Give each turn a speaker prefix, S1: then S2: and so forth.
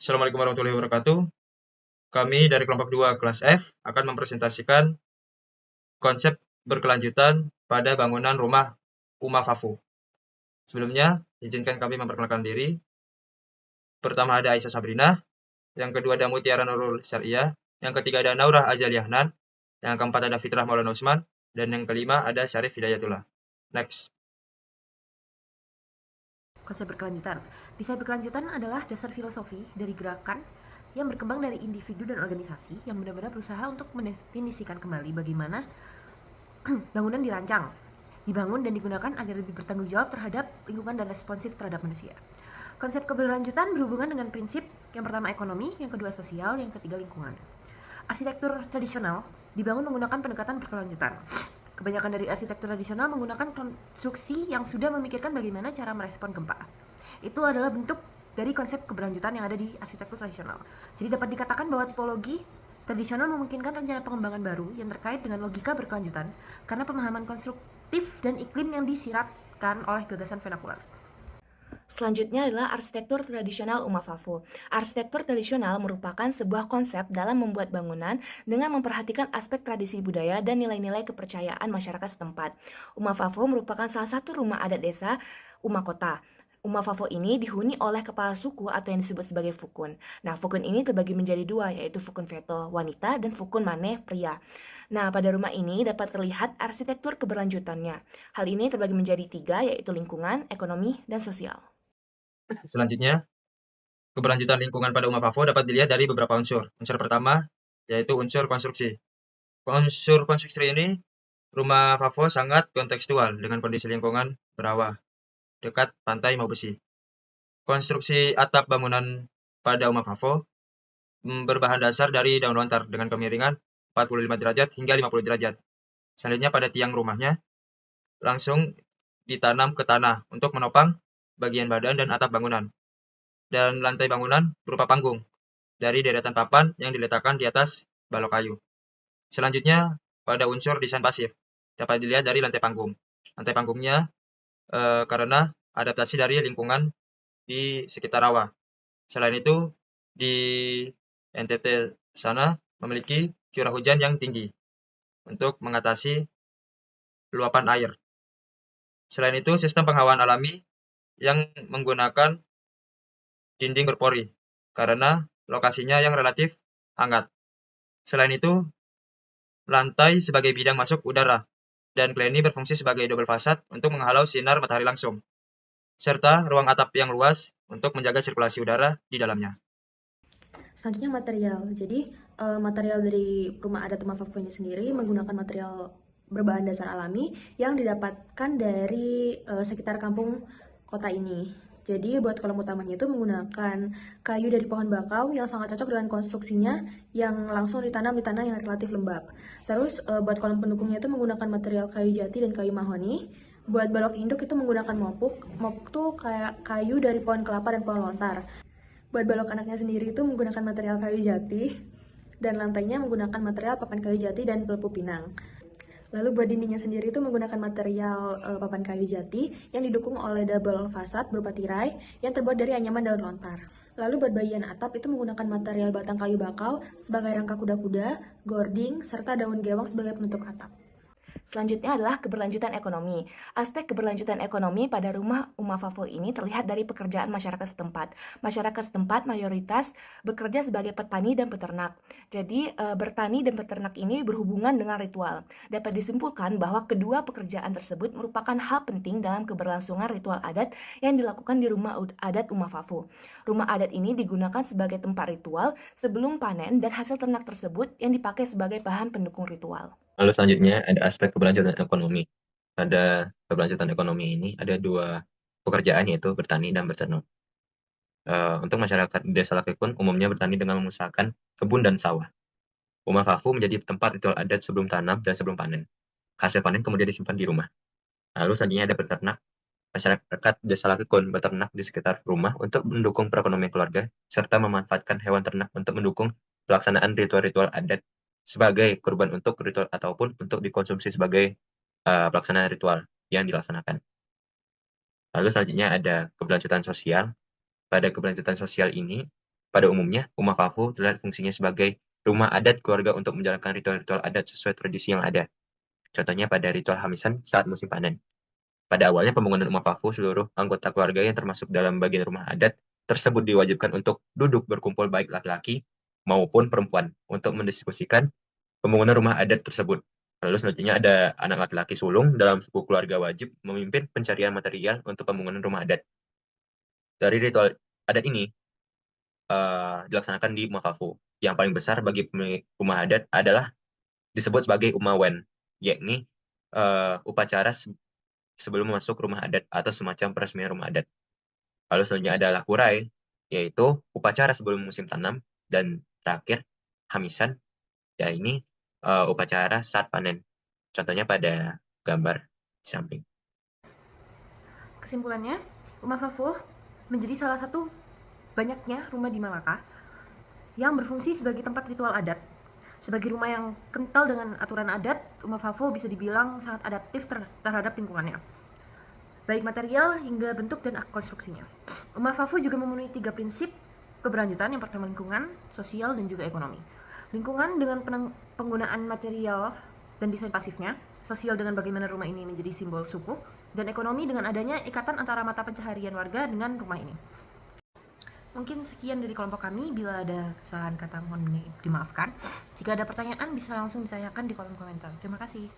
S1: Assalamualaikum warahmatullahi wabarakatuh. Kami dari kelompok 2 kelas F akan mempresentasikan konsep berkelanjutan pada bangunan rumah Uma Fafu. Sebelumnya, izinkan kami memperkenalkan diri. Pertama ada Aisyah Sabrina, yang kedua ada Mutiara Nurul Syariah, yang ketiga ada Naurah Azaliyahnan, yang keempat ada Fitrah Maulana Usman, dan yang kelima ada Syarif Hidayatullah. Next.
S2: Konsep berkelanjutan. Desain berkelanjutan adalah dasar filosofi dari gerakan yang berkembang dari individu dan organisasi yang benar-benar berusaha untuk mendefinisikan kembali bagaimana bangunan dirancang, dibangun dan digunakan agar lebih bertanggung jawab terhadap lingkungan dan responsif terhadap manusia. Konsep keberlanjutan berhubungan dengan prinsip yang pertama ekonomi, yang kedua sosial, yang ketiga lingkungan. Arsitektur tradisional dibangun menggunakan pendekatan berkelanjutan. Kebanyakan dari arsitektur tradisional menggunakan konstruksi yang sudah memikirkan bagaimana cara merespon gempa. Itu adalah bentuk dari konsep keberlanjutan yang ada di arsitektur tradisional. Jadi dapat dikatakan bahwa tipologi tradisional memungkinkan rencana pengembangan baru yang terkait dengan logika berkelanjutan karena pemahaman konstruktif dan iklim yang disiratkan oleh gagasan vernakular.
S3: Selanjutnya adalah arsitektur tradisional Uma Fafu. Arsitektur tradisional merupakan sebuah konsep dalam membuat bangunan dengan memperhatikan aspek tradisi budaya dan nilai-nilai kepercayaan masyarakat setempat. Uma Fafu merupakan salah satu rumah adat desa Uma Kota. Uma Fafu ini dihuni oleh kepala suku atau yang disebut sebagai fukun. Nah, fukun ini terbagi menjadi dua, yaitu fukun veto wanita dan fukun mane pria. Nah, pada rumah ini dapat terlihat arsitektur keberlanjutannya. Hal ini terbagi menjadi tiga, yaitu lingkungan, ekonomi, dan sosial.
S1: Selanjutnya, keberlanjutan lingkungan pada Uma Fafu dapat dilihat dari beberapa unsur. Unsur pertama yaitu unsur konstruksi. Unsur konstruksi ini, rumah Favo sangat kontekstual dengan kondisi lingkungan berawa, dekat pantai mau besi. Konstruksi atap bangunan pada rumah Favo berbahan dasar dari daun lontar dengan kemiringan 45 derajat hingga 50 derajat. Selanjutnya pada tiang rumahnya langsung ditanam ke tanah untuk menopang bagian badan dan atap bangunan. Dan lantai bangunan berupa panggung dari deretan papan yang diletakkan di atas balok kayu. Selanjutnya, pada unsur desain pasif, dapat dilihat dari lantai panggung. Lantai panggungnya karena adaptasi dari lingkungan di sekitar rawa. Selain itu, di NTT sana memiliki curah hujan yang tinggi untuk mengatasi luapan air. Selain itu, sistem penghawaan alami yang menggunakan dinding berpori karena lokasinya yang relatif hangat. Selain itu, lantai sebagai bidang masuk udara, dan kleni berfungsi sebagai double fasad untuk menghalau sinar matahari langsung, serta ruang atap yang luas untuk menjaga sirkulasi udara di dalamnya.
S2: Selanjutnya material. Jadi material dari rumah adat Uma Fafu ini sendiri menggunakan material berbahan dasar alami yang didapatkan dari sekitar kampung kota ini. Jadi buat kolom utamanya itu menggunakan kayu dari pohon bakau yang sangat cocok dengan konstruksinya yang langsung ditanam di tanah yang relatif lembab. Terus buat kolom pendukungnya itu menggunakan material kayu jati dan kayu mahoni. Buat balok induk itu menggunakan mopuk. Mopuk tuh kayak kayu dari pohon kelapa dan pohon lontar. Buat balok anaknya sendiri itu menggunakan material kayu jati dan lantainya menggunakan material papan kayu jati dan pelupuk pinang. Lalu buat dindingnya sendiri itu menggunakan material papan kayu jati yang didukung oleh double fasad berupa tirai yang terbuat dari anyaman daun lontar. Lalu buat bagian atap itu menggunakan material batang kayu bakau sebagai rangka kuda-kuda, gording, serta daun gewang sebagai penutup atap.
S3: Selanjutnya adalah keberlanjutan ekonomi. Aspek keberlanjutan ekonomi pada rumah Uma Fafu ini terlihat dari pekerjaan masyarakat setempat. Masyarakat setempat mayoritas bekerja sebagai petani dan peternak. Jadi bertani dan peternak ini berhubungan dengan ritual. Dapat disimpulkan bahwa kedua pekerjaan tersebut merupakan hal penting dalam keberlangsungan ritual adat yang dilakukan di rumah adat Uma Fafu. Rumah adat ini digunakan sebagai tempat ritual sebelum panen dan hasil ternak tersebut yang dipakai sebagai bahan pendukung ritual.
S4: Lalu selanjutnya ada aspek keberlanjutan ekonomi. Pada keberlanjutan ekonomi ini ada dua pekerjaan, yaitu bertani dan beternak. Untuk masyarakat desa Lakekun umumnya bertani dengan mengusahakan kebun dan sawah. Rumah Fafu menjadi tempat ritual adat sebelum tanam dan sebelum panen. Hasil panen kemudian disimpan di rumah. Lalu selanjutnya ada beternak. Masyarakat desa Lakekun beternak di sekitar rumah untuk mendukung perekonomian keluarga, serta memanfaatkan hewan ternak untuk mendukung pelaksanaan ritual-ritual adat sebagai korban untuk ritual ataupun untuk dikonsumsi sebagai pelaksanaan ritual yang dilaksanakan. Lalu selanjutnya ada keberlanjutan sosial. Pada keberlanjutan sosial ini, Pada umumnya, rumah Fafo terlihat fungsinya sebagai rumah adat keluarga untuk menjalankan ritual-ritual adat sesuai tradisi yang ada. Contohnya pada ritual hamisan saat musim panen. Pada awalnya pembangunan rumah Fafo, seluruh anggota keluarga yang termasuk dalam bagian rumah adat tersebut diwajibkan untuk duduk berkumpul baik laki-laki maupun perempuan untuk mendiskusikan pembangunan rumah adat tersebut. Lalu selanjutnya ada anak laki-laki sulung dalam suku keluarga wajib memimpin pencarian material untuk pembangunan rumah adat. Dari ritual adat ini dilaksanakan di rumah Fafo. Yang paling besar bagi pemilik rumah adat adalah disebut sebagai Umawen, yakni upacara sebelum masuk rumah adat atau semacam peresmian rumah adat. Lalu selanjutnya ada Lakurai, yaitu upacara sebelum musim tanam, dan terakhir Hamisan, ya ini upacara saat panen. Contohnya pada gambar di samping.
S2: Kesimpulannya, rumah Fafo menjadi salah satu banyaknya rumah di Malaka yang berfungsi sebagai tempat ritual adat. Sebagai rumah yang kental dengan aturan adat, rumah Fafo bisa dibilang sangat adaptif terhadap lingkungannya, baik material hingga bentuk dan konstruksinya. Rumah Fafo juga memenuhi 3 prinsip keberlanjutan. Yang pertama lingkungan, sosial, dan juga ekonomi. Lingkungan dengan penggunaan material dan desain pasifnya, sosial dengan bagaimana rumah ini menjadi simbol suku, dan ekonomi dengan adanya ikatan antara mata pencaharian warga dengan rumah ini. Mungkin sekian dari kelompok kami. Bila ada kesalahan kata mohon dimaafkan. Jika ada pertanyaan bisa langsung ditanyakan di kolom komentar. Terima kasih.